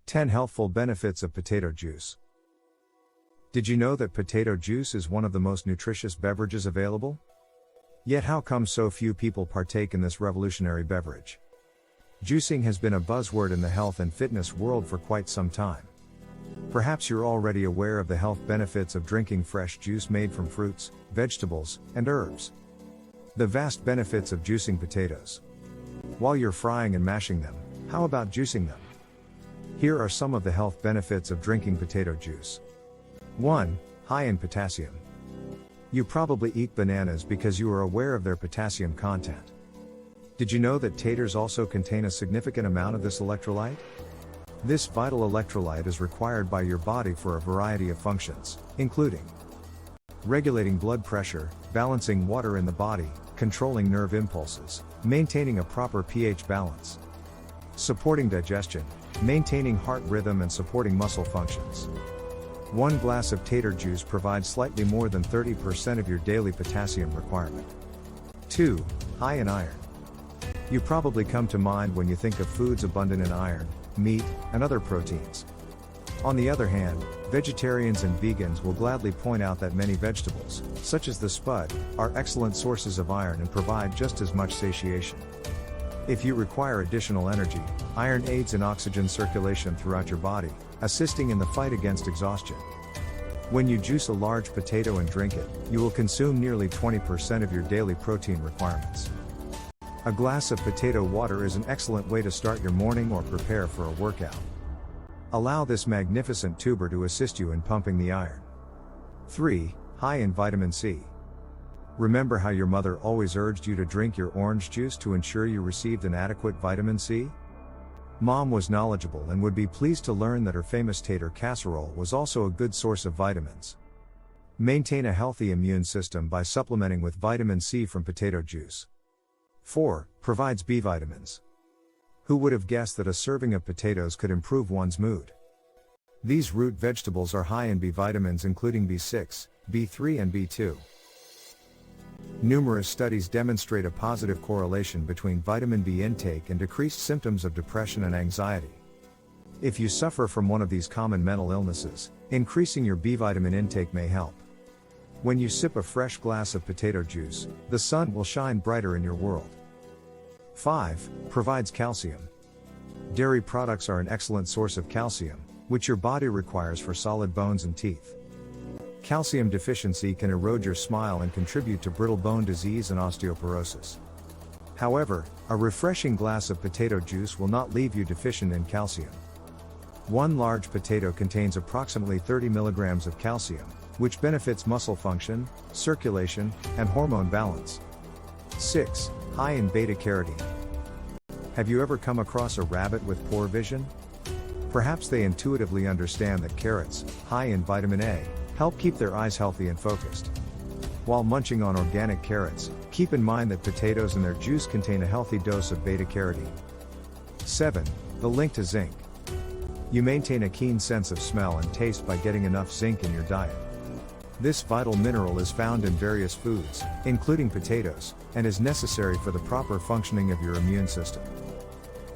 10 Healthful Benefits of Potato Juice. Did you know that potato juice is one of the most nutritious beverages available? Yet how come so few people partake in this revolutionary beverage? Juicing has been a buzzword in the health and fitness world for quite some time. Perhaps you're already aware of the health benefits of drinking fresh juice made from fruits, vegetables, and herbs. The vast benefits of juicing potatoes. While you're frying and mashing them, how about juicing them? Here are some of the health benefits of drinking potato juice. 1. High in potassium. You probably eat bananas because you are aware of their potassium content. Did you know that taters also contain a significant amount of this electrolyte? This vital electrolyte is required by your body for a variety of functions, including regulating blood pressure, balancing water in the body, controlling nerve impulses, maintaining a proper pH balance, supporting digestion, maintaining heart rhythm and supporting muscle functions. 1 glass of tater juice provides slightly more than 30% of your daily potassium requirement. 2. High in iron. You probably come to mind when you think of foods abundant in iron, meat, and other proteins. On the other hand, vegetarians and vegans will gladly point out that many vegetables, such as the spud, are excellent sources of iron and provide just as much satiation. If you require additional energy, iron aids in oxygen circulation throughout your body, assisting in the fight against exhaustion. When you juice a large potato and drink it, you will consume nearly 20% of your daily protein requirements. A glass of potato water is an excellent way to start your morning or prepare for a workout. Allow this magnificent tuber to assist you in pumping the iron. 3. High in vitamin C. Remember how your mother always urged you to drink your orange juice to ensure you received an adequate vitamin C? Mom was knowledgeable and would be pleased to learn that her famous tater casserole was also a good source of vitamins. Maintain a healthy immune system by supplementing with vitamin C from potato juice. 4. Provides B vitamins. Who would have guessed that a serving of potatoes could improve one's mood? These root vegetables are high in B vitamins including B6, B3 and B2. Numerous studies demonstrate a positive correlation between vitamin B intake and decreased symptoms of depression and anxiety. If you suffer from one of these common mental illnesses, increasing your B vitamin intake may help. When you sip a fresh glass of potato juice, the sun will shine brighter in your world. 5. Provides calcium. Dairy products are an excellent source of calcium, which your body requires for solid bones and teeth. Calcium deficiency can erode your smile and contribute to brittle bone disease and osteoporosis. However, a refreshing glass of potato juice will not leave you deficient in calcium. 1 large potato contains approximately 30 milligrams of calcium, which benefits muscle function, circulation, and hormone balance. 6. High in beta-carotene. Have you ever come across a rabbit with poor vision? Perhaps they intuitively understand that carrots, high in vitamin A, help keep their eyes healthy and focused. While munching on organic carrots, keep in mind that potatoes and their juice contain a healthy dose of beta-carotene. 7. The link to zinc. You maintain a keen sense of smell and taste by getting enough zinc in your diet. This vital mineral is found in various foods, including potatoes, and is necessary for the proper functioning of your immune system.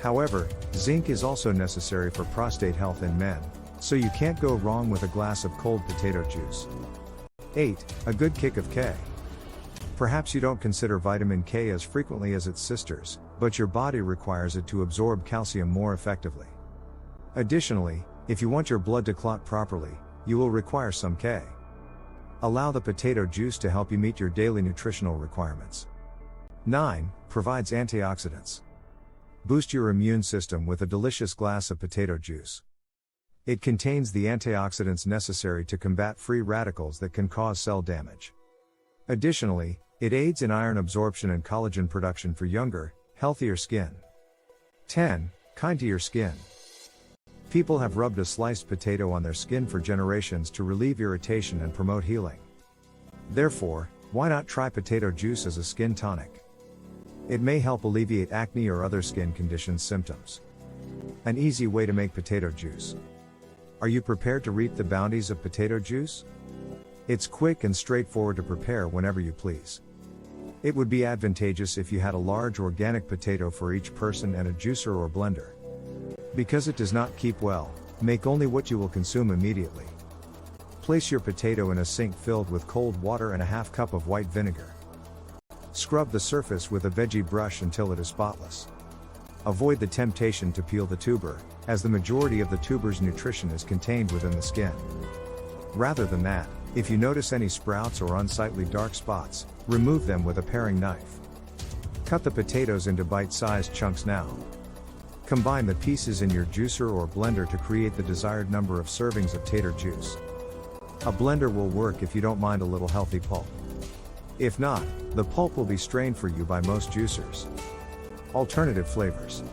However, zinc is also necessary for prostate health in men, so you can't go wrong with a glass of cold potato juice. 8. A good kick of K. Perhaps you don't consider vitamin K as frequently as its sisters, but your body requires it to absorb calcium more effectively. Additionally, if you want your blood to clot properly, you will require some K. Allow the potato juice to help you meet your daily nutritional requirements. 9. Provides antioxidants. Boost your immune system with a delicious glass of potato juice. It contains the antioxidants necessary to combat free radicals that can cause cell damage. Additionally, it aids in iron absorption and collagen production for younger, healthier skin. 10. Kind to your skin. People have rubbed a sliced potato on their skin for generations to relieve irritation and promote healing. Therefore, why not try potato juice as a skin tonic? It may help alleviate acne or other skin conditions symptoms. An easy way to make potato juice. Are you prepared to reap the bounties of potato juice? It's quick and straightforward to prepare whenever you please. It would be advantageous if you had a large organic potato for each person and a juicer or blender. Because it does not keep well, make only what you will consume immediately. Place your potato in a sink filled with cold water and a half cup of white vinegar. Scrub the surface with a veggie brush until it is spotless. Avoid the temptation to peel the tuber, as the majority of the tuber's nutrition is contained within the skin. Rather than that, if you notice any sprouts or unsightly dark spots, remove them with a paring knife. Cut the potatoes into bite-sized chunks now. Combine the pieces in your juicer or blender to create the desired number of servings of tater juice. A blender will work if you don't mind a little healthy pulp. If not, the pulp will be strained for you by most juicers. Alternative flavors.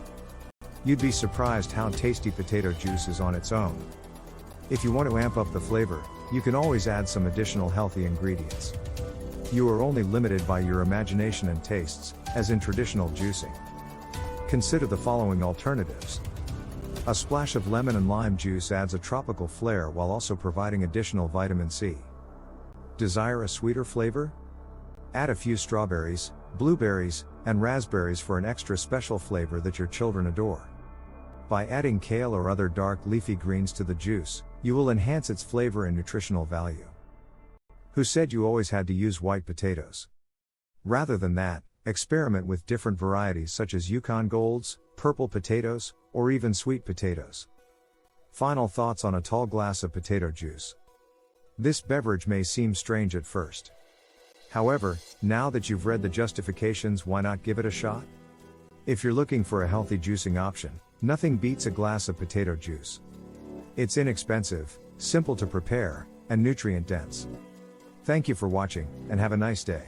You'd be surprised how tasty potato juice is on its own. If you want to amp up the flavor, you can always add some additional healthy ingredients. You are only limited by your imagination and tastes, as in traditional juicing. Consider the following alternatives. A splash of lemon and lime juice adds a tropical flair while also providing additional vitamin C. Desire a sweeter flavor? Add a few strawberries, blueberries, and raspberries for an extra special flavor that your children adore. By adding kale or other dark leafy greens to the juice, you will enhance its flavor and nutritional value. Who said you always had to use white potatoes? Rather than that, experiment with different varieties such as Yukon Golds, purple potatoes, or even sweet potatoes. Final thoughts on a tall glass of potato juice. This beverage may seem strange at first. However, now that you've read the justifications, why not give it a shot? If you're looking for a healthy juicing option, nothing beats a glass of potato juice. It's inexpensive, simple to prepare, and nutrient dense. Thank you for watching, and have a nice day.